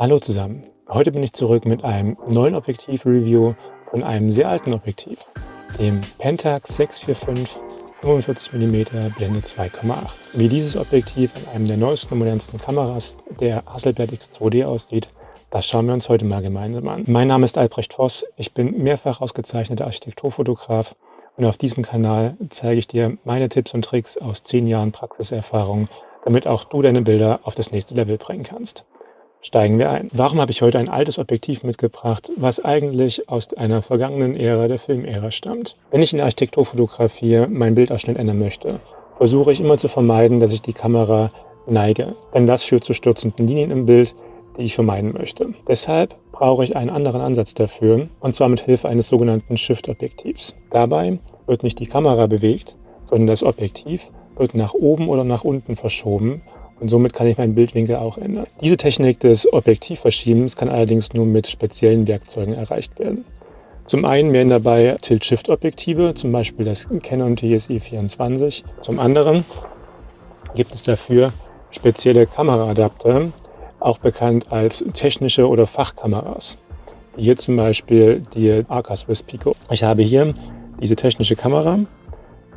Hallo zusammen. Heute bin ich zurück mit einem neuen Objektiv-Review von einem sehr alten Objektiv, dem Pentax 645 45 mm Blende 2,8. Wie dieses Objektiv an einem der neuesten und modernsten Kameras der Hasselblad X2D aussieht, das schauen wir uns heute mal gemeinsam an. Mein Name ist Albrecht Voss, ich bin mehrfach ausgezeichneter Architekturfotograf und auf diesem Kanal zeige ich dir meine Tipps und Tricks aus 10 Jahren Praxiserfahrung, damit auch du deine Bilder auf das nächste Level bringen kannst. Steigen wir ein. Warum habe ich heute ein altes Objektiv mitgebracht, was eigentlich aus einer vergangenen Ära, der Filmära, stammt? Wenn ich in der Architekturfotografie meinen Bildausschnitt ändern möchte, versuche ich immer zu vermeiden, dass ich die Kamera neige, denn das führt zu stürzenden Linien im Bild, die ich vermeiden möchte. Deshalb brauche ich einen anderen Ansatz dafür, und zwar mit Hilfe eines sogenannten Shift-Objektivs. Dabei wird nicht die Kamera bewegt, sondern das Objektiv wird nach oben oder nach unten verschoben. Und somit kann ich meinen Bildwinkel auch ändern. Diese Technik des Objektivverschiebens kann allerdings nur mit speziellen Werkzeugen erreicht werden. Zum einen wären dabei Tilt-Shift-Objektive, zum Beispiel das Canon TSE24. Zum anderen gibt es dafür spezielle Kameraadapter, auch bekannt als technische oder Fachkameras. Hier zum Beispiel die Arca Swiss Pico. Ich habe hier diese technische Kamera.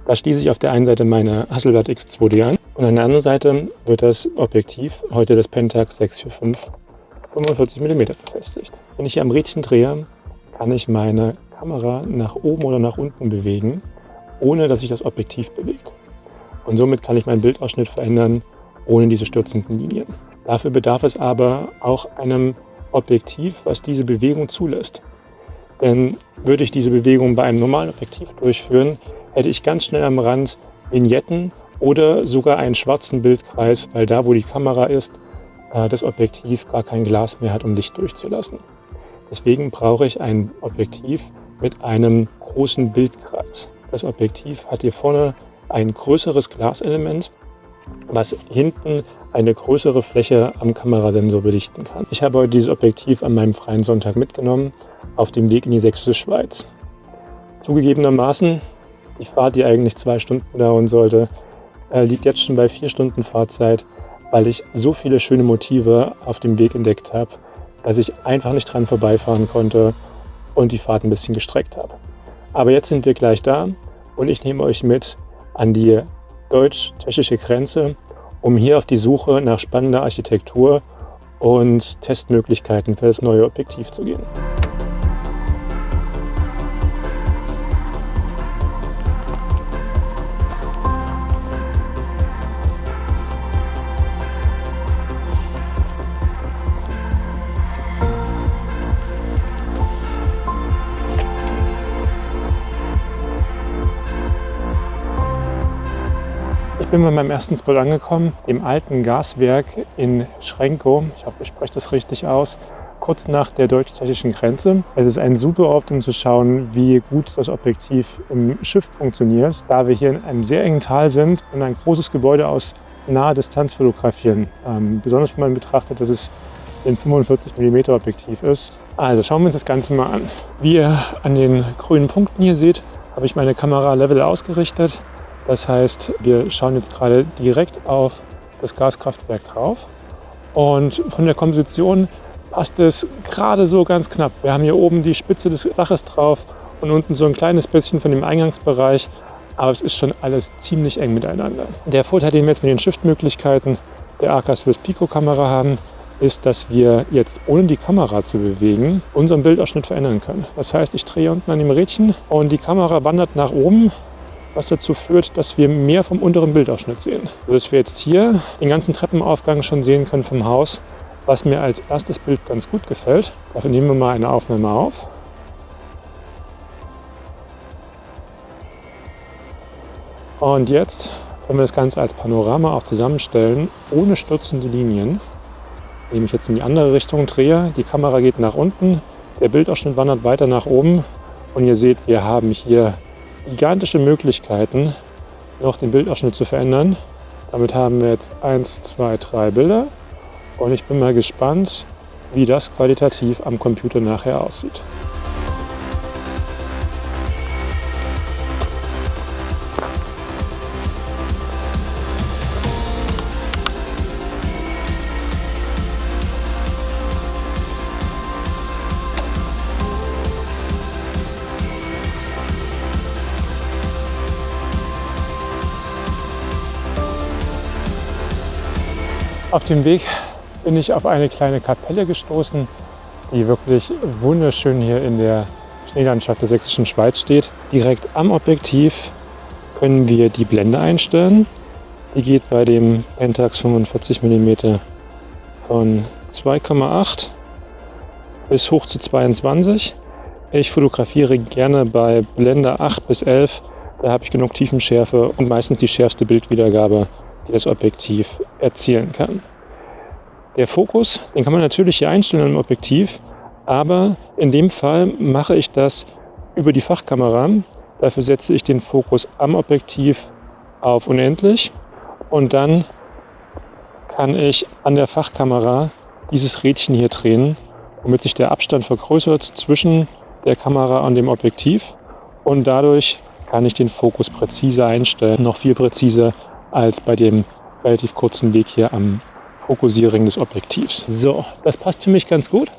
Da schließe ich auf der einen Seite meine Hasselblad X2D an und an der anderen Seite wird das Objektiv, heute das Pentax 645 45 mm befestigt. Wenn ich hier am Rädchen drehe, kann ich meine Kamera nach oben oder nach unten bewegen, ohne dass sich das Objektiv bewegt. Und somit kann ich meinen Bildausschnitt verändern, ohne diese stürzenden Linien. Dafür bedarf es aber auch einem Objektiv, was diese Bewegung zulässt. Denn würde ich diese Bewegung bei einem normalen Objektiv durchführen, hätte ich ganz schnell am Rand Vignetten oder sogar einen schwarzen Bildkreis, weil da, wo die Kamera ist, das Objektiv gar kein Glas mehr hat, um Licht durchzulassen. Deswegen brauche ich ein Objektiv mit einem großen Bildkreis. Das Objektiv hat hier vorne ein größeres Glaselement, was hinten eine größere Fläche am Kamerasensor belichten kann. Ich habe heute dieses Objektiv an meinem freien Sonntag mitgenommen, auf dem Weg in die sächsische Schweiz. Zugegebenermaßen, die Fahrt, die eigentlich 2 Stunden dauern sollte, liegt jetzt schon bei 4 Stunden Fahrzeit, weil ich so viele schöne Motive auf dem Weg entdeckt habe, dass ich einfach nicht dran vorbeifahren konnte und die Fahrt ein bisschen gestreckt habe. Aber jetzt sind wir gleich da und ich nehme euch mit an die deutsch-tschechische Grenze, um hier auf die Suche nach spannender Architektur und Testmöglichkeiten für das neue Objektiv zu gehen. Ich bin bei meinem ersten Spot angekommen, dem alten Gaswerk in Schrenkow. Ich hoffe, ich spreche das richtig aus. Kurz nach der deutsch-tschechischen Grenze. Es ist ein super Ort, um zu schauen, wie gut das Objektiv im Shift funktioniert, da wir hier in einem sehr engen Tal sind und ein großes Gebäude aus naher Distanz fotografieren. Besonders wenn man betrachtet, dass es ein 45 mm Objektiv ist. Also schauen wir uns das Ganze mal an. Wie ihr an den grünen Punkten hier seht, habe ich meine Kamera Level ausgerichtet. Das heißt, wir schauen jetzt gerade direkt auf das Gaskraftwerk drauf und von der Komposition passt es gerade so ganz knapp. Wir haben hier oben die Spitze des Daches drauf und unten so ein kleines bisschen von dem Eingangsbereich, aber es ist schon alles ziemlich eng miteinander. Der Vorteil, den wir jetzt mit den Shift-Möglichkeiten der Arca Swiss Pico Kamera haben, ist, dass wir jetzt, ohne die Kamera zu bewegen, unseren Bildausschnitt verändern können. Das heißt, ich drehe unten an dem Rädchen und die Kamera wandert nach oben, was dazu führt, dass wir mehr vom unteren Bildausschnitt sehen. Sodass wir jetzt hier den ganzen Treppenaufgang schon sehen können vom Haus, was mir als erstes Bild ganz gut gefällt. Dafür nehmen wir mal eine Aufnahme auf. Und jetzt können wir das Ganze als Panorama auch zusammenstellen, ohne stürzende Linien. Indem ich jetzt in die andere Richtung drehe, die Kamera geht nach unten, der Bildausschnitt wandert weiter nach oben und ihr seht, wir haben hier gigantische Möglichkeiten, noch den Bildausschnitt zu verändern. Damit haben wir jetzt 1, 2, 3 Bilder und ich bin mal gespannt, wie das qualitativ am Computer nachher aussieht. Auf dem Weg bin ich auf eine kleine Kapelle gestoßen, die wirklich wunderschön hier in der Schneelandschaft der Sächsischen Schweiz steht. Direkt am Objektiv können wir die Blende einstellen. Die geht bei dem Pentax 45 mm von 2,8 bis hoch zu 22. Ich fotografiere gerne bei Blende 8 bis 11. Da habe ich genug Tiefenschärfe und meistens die schärfste Bildwiedergabe, die das Objektiv erzielen kann. Der Fokus, den kann man natürlich hier einstellen im Objektiv, aber in dem Fall mache ich das über die Fachkamera. Dafür setze ich den Fokus am Objektiv auf unendlich und dann kann ich an der Fachkamera dieses Rädchen hier drehen, womit sich der Abstand vergrößert zwischen der Kamera und dem Objektiv und dadurch kann ich den Fokus präzise einstellen, noch viel präziser als bei dem relativ kurzen Weg hier am Fokussierring des Objektivs. So, das passt für mich ganz gut.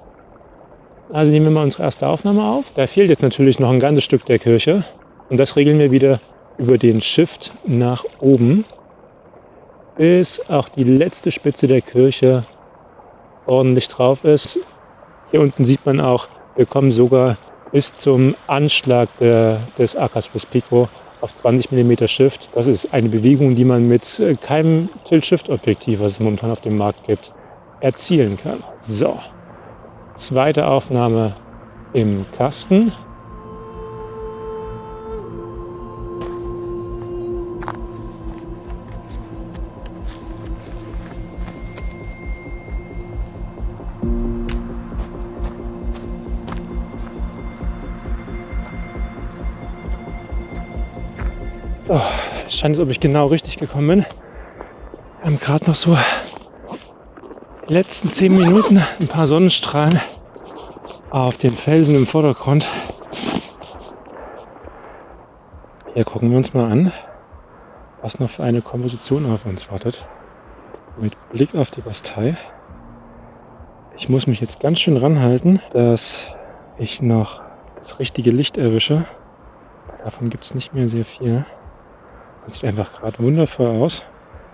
Also nehmen wir mal unsere erste Aufnahme auf. Da fehlt jetzt natürlich noch ein ganzes Stück der Kirche und das regeln wir wieder über den Shift nach oben, bis auch die letzte Spitze der Kirche ordentlich drauf ist. Hier unten sieht man auch, wir kommen sogar bis zum Anschlag des Aca-Swiss Pico auf 20 mm Shift. Das ist eine Bewegung, die man mit keinem Tilt-Shift-Objektiv, was es momentan auf dem Markt gibt, erzielen kann. So, zweite Aufnahme im Kasten. Oh, scheint, als ob ich genau richtig gekommen bin. Wir haben gerade noch so die letzten 10 Minuten ein paar Sonnenstrahlen auf den Felsen im Vordergrund. Hier gucken wir uns mal an, was noch für eine Komposition auf uns wartet. Mit Blick auf die Bastei. Ich muss mich jetzt ganz schön ranhalten, dass ich noch das richtige Licht erwische. Davon gibt es nicht mehr sehr viel. Das sieht einfach gerade wundervoll aus.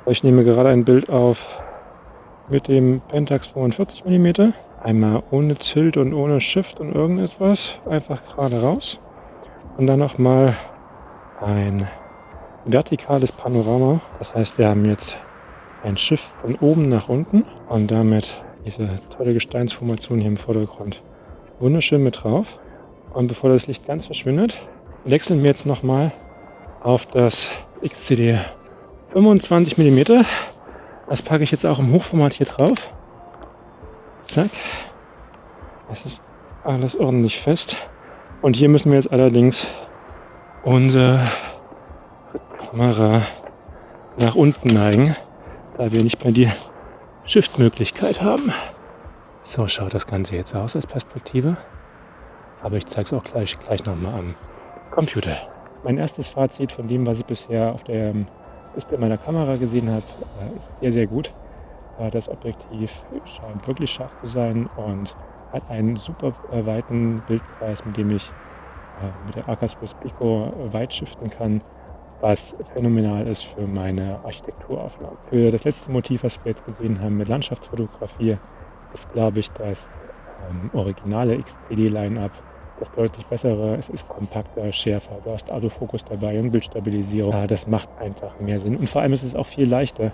Ich nehme gerade ein Bild auf mit dem Pentax 45 mm. Einmal ohne Tilt und ohne Shift und irgendetwas. Einfach gerade raus. Und dann nochmal ein vertikales Panorama. Das heißt, wir haben jetzt ein Schiff von oben nach unten und damit diese tolle Gesteinsformation hier im Vordergrund wunderschön mit drauf. Und bevor das Licht ganz verschwindet, wechseln wir jetzt nochmal auf das XCD 25 mm. Das packe ich jetzt auch im Hochformat hier drauf. Zack. Das ist alles ordentlich fest. Und hier müssen wir jetzt allerdings unsere Kamera nach unten neigen, da wir nicht mehr die Shift-Möglichkeit haben. So schaut das Ganze jetzt aus als Perspektive. Aber ich zeige es auch gleich nochmal am Computer. Mein erstes Fazit von dem, was ich bisher auf der Display meiner Kamera gesehen habe, ist sehr, sehr gut. Das Objektiv scheint wirklich scharf zu sein und hat einen super weiten Bildkreis, mit dem ich mit der Aca-Swiss Pico weit shiften kann, was phänomenal ist für meine Architekturaufnahmen. Für das letzte Motiv, was wir jetzt gesehen haben mit Landschaftsfotografie, ist, glaube ich, das originale XPD-Line-Up das deutlich bessere. Es ist kompakter, schärfer, du hast Autofokus dabei und Bildstabilisierung. Das macht einfach mehr Sinn. Und vor allem ist es auch viel leichter,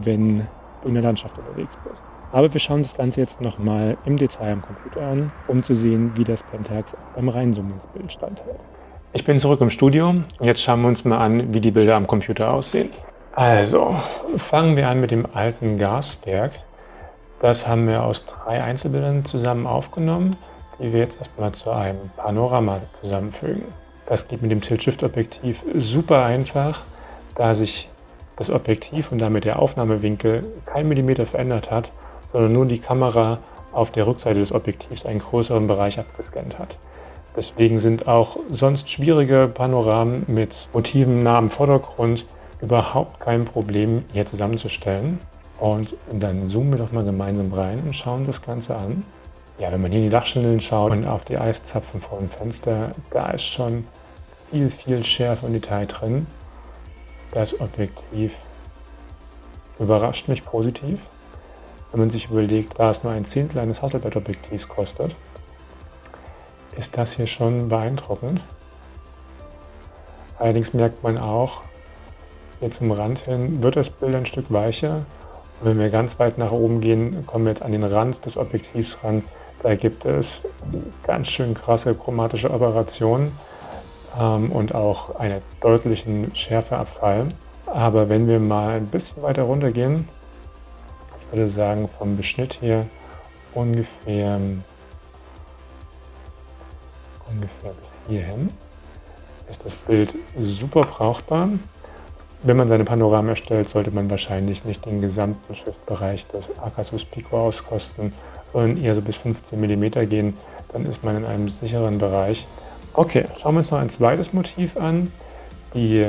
wenn du in der Landschaft unterwegs bist. Aber wir schauen das Ganze jetzt nochmal im Detail am Computer an, um zu sehen, wie das Pentax beim Reinzoomen ins Bild standhält. Ich bin zurück im Studio und jetzt schauen wir uns mal an, wie die Bilder am Computer aussehen. Also, fangen wir an mit dem alten Gaswerk. Das haben wir aus 3 Einzelbildern zusammen aufgenommen, die wir jetzt erstmal zu einem Panorama zusammenfügen. Das geht mit dem Tilt-Shift-Objektiv super einfach, da sich das Objektiv und damit der Aufnahmewinkel kein Millimeter verändert hat, sondern nur die Kamera auf der Rückseite des Objektivs einen größeren Bereich abgescannt hat. Deswegen sind auch sonst schwierige Panoramen mit Motiven nah am Vordergrund überhaupt kein Problem hier zusammenzustellen. Und dann zoomen wir doch mal gemeinsam rein und schauen das Ganze an. Ja, wenn man hier in die Dachschindeln schaut und auf die Eiszapfen vor dem Fenster, da ist schon viel Schärfe und Detail drin. Das Objektiv überrascht mich positiv. wenn man sich überlegt, da es nur ein Zehntel eines Hasselblad-Objektivs kostet, ist das hier schon beeindruckend. Allerdings merkt man auch, hier zum Rand hin wird das Bild ein Stück weicher. Und wenn wir ganz weit nach oben gehen, kommen wir jetzt an den Rand des Objektivs ran. Da gibt es ganz schön krasse chromatische Aberrationen und auch einen deutlichen Schärfeabfall. Aber wenn wir mal ein bisschen weiter runter gehen, ich würde sagen vom Beschnitt hier ungefähr bis hierhin, ist das Bild super brauchbar. Wenn man seine Panoramen erstellt, sollte man wahrscheinlich nicht den gesamten Schriftbereich des Acasus Pico auskosten, sondern eher so bis 15 mm gehen. Dann ist man in einem sicheren Bereich. Okay, schauen wir uns noch ein zweites Motiv an. Die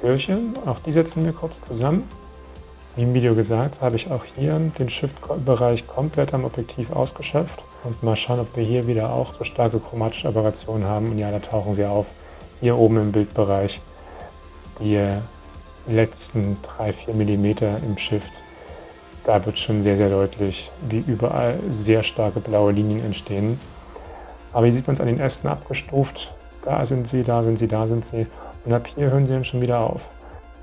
Kirche, auch die setzen wir kurz zusammen. Wie im Video gesagt, habe ich auch hier den Shift-Bereich komplett am Objektiv ausgeschöpft. Und mal schauen, ob wir hier wieder auch so starke chromatische Aberrationen haben. Und ja, da tauchen sie auf. Hier oben im Bildbereich. Die letzten 3-4 mm im Shift, da wird schon sehr, sehr deutlich, wie überall sehr starke blaue Linien entstehen. Aber hier sieht man es an den Ästen abgestuft. Da sind sie, da sind sie, da sind sie. Und ab hier hören sie dann schon wieder auf.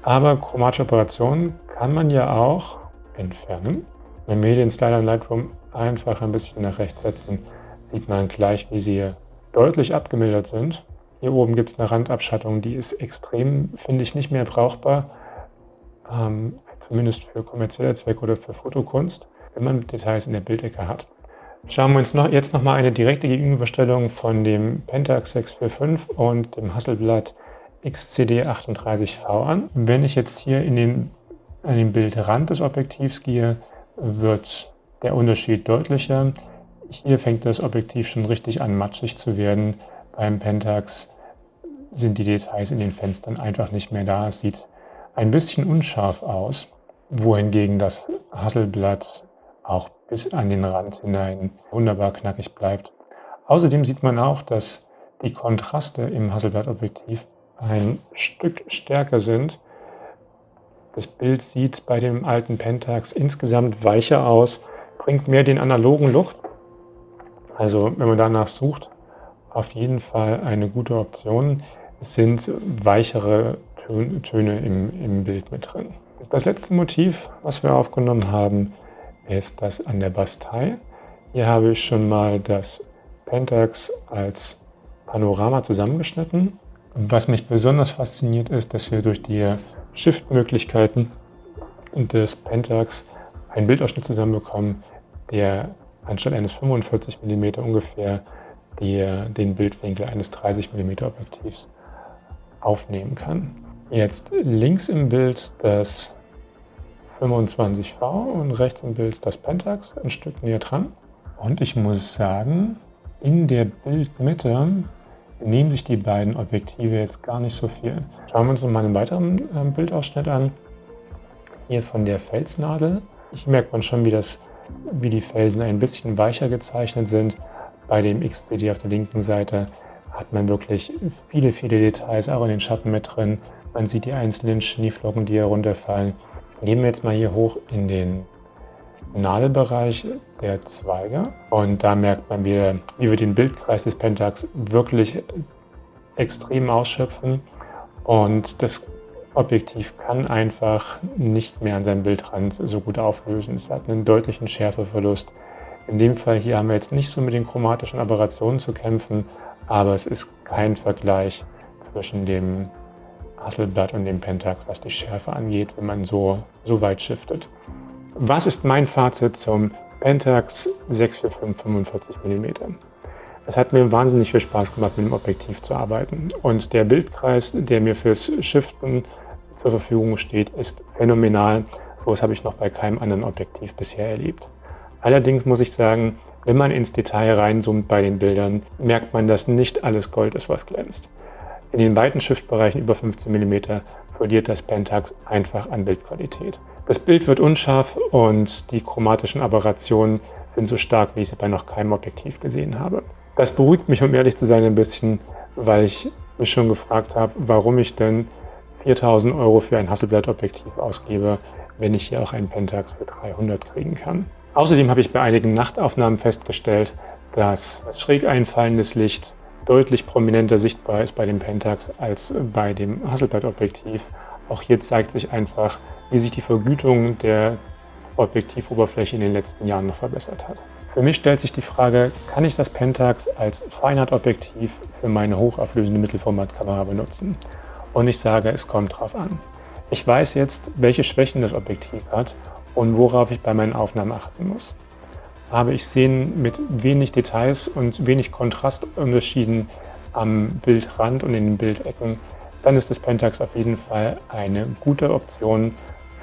Aber chromatische Operationen kann man ja auch entfernen. Wenn wir hier den Slider in Lightroom einfach ein bisschen nach rechts setzen, sieht man gleich, wie sie deutlich abgemildert sind. Hier oben gibt es eine Randabschattung, die ist extrem, finde ich, nicht mehr brauchbar, zumindest für kommerzielle Zwecke oder für Fotokunst, wenn man Details in der Bildecke hat. Schauen wir uns jetzt noch mal eine direkte Gegenüberstellung von dem Pentax 645 und dem Hasselblad XCD38V an. Wenn ich jetzt hier an den Bildrand des Objektivs gehe, wird der Unterschied deutlicher. Hier fängt das Objektiv schon richtig an, matschig zu werden. Beim Pentax sind die Details in den Fenstern einfach nicht mehr da. Es sieht ein bisschen unscharf aus, wohingegen das Hasselblad auch bis an den Rand hinein wunderbar knackig bleibt. Außerdem sieht man auch, dass die Kontraste im Hasselblad-Objektiv ein Stück stärker sind. Das Bild sieht bei dem alten Pentax insgesamt weicher aus, bringt mehr den analogen Look. Also wenn man danach sucht, auf jeden Fall eine gute Option. Es sind weichere Töne im Bild mit drin. Das letzte Motiv, was wir aufgenommen haben, ist das an der Bastei. Hier habe ich schon mal das Pentax als Panorama zusammengeschnitten. Was mich besonders fasziniert ist, dass wir durch die Shift-Möglichkeiten des Pentax einen Bildausschnitt zusammenbekommen, der anstatt eines 45 mm ungefähr den Bildwinkel eines 30 mm Objektivs aufnehmen kann. Jetzt links im Bild das 25V und rechts im Bild das Pentax, ein Stück näher dran. Und ich muss sagen, in der Bildmitte nehmen sich die beiden Objektive jetzt gar nicht so viel. Schauen wir uns noch mal einen weiteren Bildausschnitt an. Hier von der Felsnadel. Hier merkt man schon, wie die Felsen ein bisschen weicher gezeichnet sind. Bei dem XCD auf der linken Seite hat man wirklich viele, viele Details auch in den Schatten mit drin. Man sieht die einzelnen Schneeflocken, die herunterfallen. Gehen wir jetzt mal hier hoch in den Nadelbereich der Zweige und da merkt man wieder, wie wir den Bildkreis des Pentax wirklich extrem ausschöpfen und das Objektiv kann einfach nicht mehr an seinem Bildrand so gut auflösen. Es hat einen deutlichen Schärfeverlust. In dem Fall hier haben wir jetzt nicht so mit den chromatischen Aberrationen zu kämpfen, aber es ist kein Vergleich zwischen dem Hasselblad und dem Pentax, was die Schärfe angeht, wenn man so weit shiftet. Was ist mein Fazit zum Pentax 645 45 mm? Es hat mir wahnsinnig viel Spaß gemacht, mit dem Objektiv zu arbeiten. Und der Bildkreis, der mir fürs Shiften zur Verfügung steht, ist phänomenal. Das habe ich noch bei keinem anderen Objektiv bisher erlebt. Allerdings muss ich sagen, wenn man ins Detail reinzoomt bei den Bildern, merkt man, dass nicht alles Gold ist, was glänzt. In den weiten Shiftbereichen über 15 mm verliert das Pentax einfach an Bildqualität. Das Bild wird unscharf und die chromatischen Aberrationen sind so stark, wie ich sie bei noch keinem Objektiv gesehen habe. Das beruhigt mich, um ehrlich zu sein, ein bisschen, weil ich mich schon gefragt habe, warum ich denn 4.000 € für ein Hasselblad-Objektiv ausgebe, wenn ich hier auch einen Pentax für 300 kriegen kann. Außerdem habe ich bei einigen Nachtaufnahmen festgestellt, dass schräg einfallendes Licht deutlich prominenter sichtbar ist bei dem Pentax als bei dem Hasselblad-Objektiv. Auch hier zeigt sich einfach, wie sich die Vergütung der Objektivoberfläche in den letzten Jahren noch verbessert hat. Für mich stellt sich die Frage, kann ich das Pentax als Feinart-Objektiv für meine hochauflösende Mittelformatkamera benutzen? Und ich sage, es kommt drauf an. Ich weiß jetzt, welche Schwächen das Objektiv hat und worauf ich bei meinen Aufnahmen achten muss. Habe ich Szenen mit wenig Details und wenig Kontrastunterschieden am Bildrand und in den Bildecken, dann ist das Pentax auf jeden Fall eine gute Option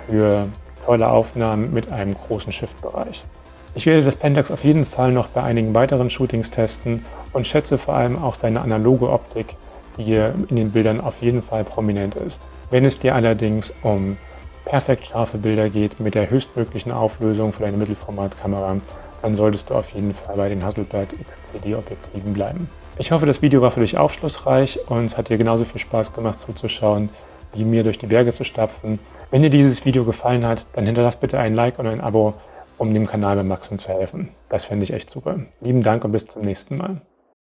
für tolle Aufnahmen mit einem großen Shift-Bereich. Ich werde das Pentax auf jeden Fall noch bei einigen weiteren Shootings testen und schätze vor allem auch seine analoge Optik, die hier in den Bildern auf jeden Fall prominent ist. Wenn es dir allerdings um perfekt scharfe Bilder geht mit der höchstmöglichen Auflösung für deine Mittelformatkamera, dann solltest du auf jeden Fall bei den Hasselblad XCD-Objektiven bleiben. Ich hoffe, das Video war für dich aufschlussreich und es hat dir genauso viel Spaß gemacht zuzuschauen, wie mir durch die Berge zu stapfen. Wenn dir dieses Video gefallen hat, dann hinterlass bitte ein Like und ein Abo, um dem Kanal beim Wachsen zu helfen. Das fände ich echt super. Lieben Dank und bis zum nächsten Mal.